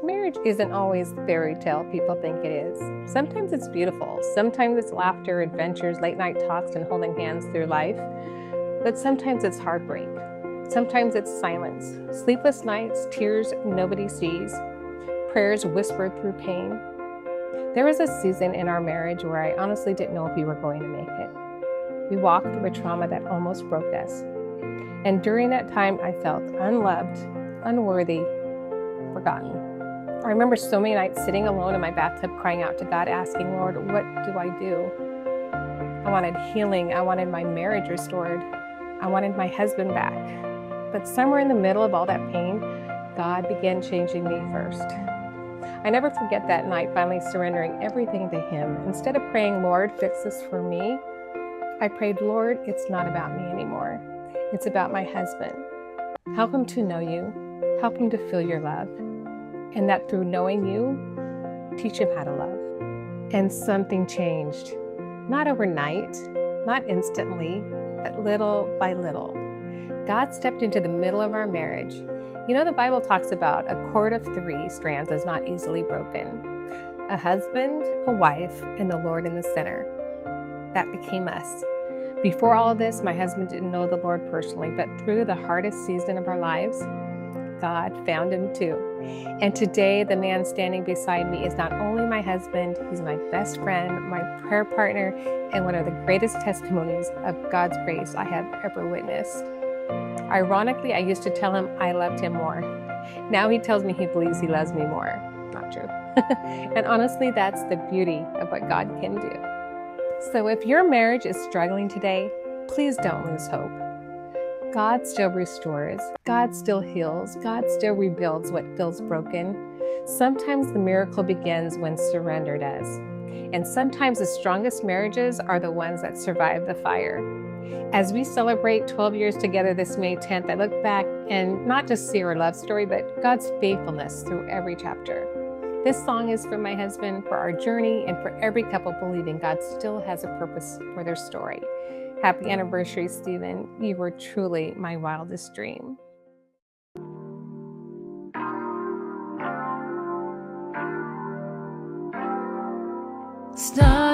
Marriage isn't always the fairy tale people think it is. Sometimes it's beautiful. Sometimes it's laughter, adventures, late night talks, and holding hands through life. But sometimes it's heartbreak. Sometimes it's silence, sleepless nights, tears nobody sees, prayers whispered through pain. There was a season in our marriage where I honestly didn't know if we were going to make it. We walked through a trauma that almost broke us. And during that time, I felt unloved, unworthy, forgotten. I remember so many nights sitting alone in my bathtub crying out to God, asking, Lord, what do I do? I wanted healing. I wanted my marriage restored. I wanted my husband back. But somewhere in the middle of all that pain, God began changing me first. I never forget that night finally surrendering everything to Him. Instead of praying, Lord, fix this for me, I prayed, Lord, it's not about me anymore. It's about my husband. Help him to know you. Help him to feel your love. And that through knowing you, teach him how to love. And something changed. Not overnight, not instantly, but little by little. God stepped into the middle of our marriage. You know, the Bible talks about a cord of 3 strands is not easily broken. A husband, a wife, and the Lord in the center. That became us. Before all of this, my husband didn't know the Lord personally, but through the hardest season of our lives, God found him too. And today, the man standing beside me is not only my husband, he's my best friend, my prayer partner, and one of the greatest testimonies of God's grace I have ever witnessed. Ironically, I used to tell him I loved him more. Now he tells me he believes he loves me more. Not true. And honestly, that's the beauty of what God can do. So if your marriage is struggling today, please don't lose hope. God still restores, God still heals, God still rebuilds what feels broken. Sometimes the miracle begins when surrender does. And sometimes the strongest marriages are the ones that survive the fire. As we celebrate 12 years together this May 10th, I look back and not just see our love story, but God's faithfulness through every chapter. This song is for my husband, for our journey, and for every couple believing God still has a purpose for their story. Happy anniversary, Stephen. You were truly my wildest dream. Stop.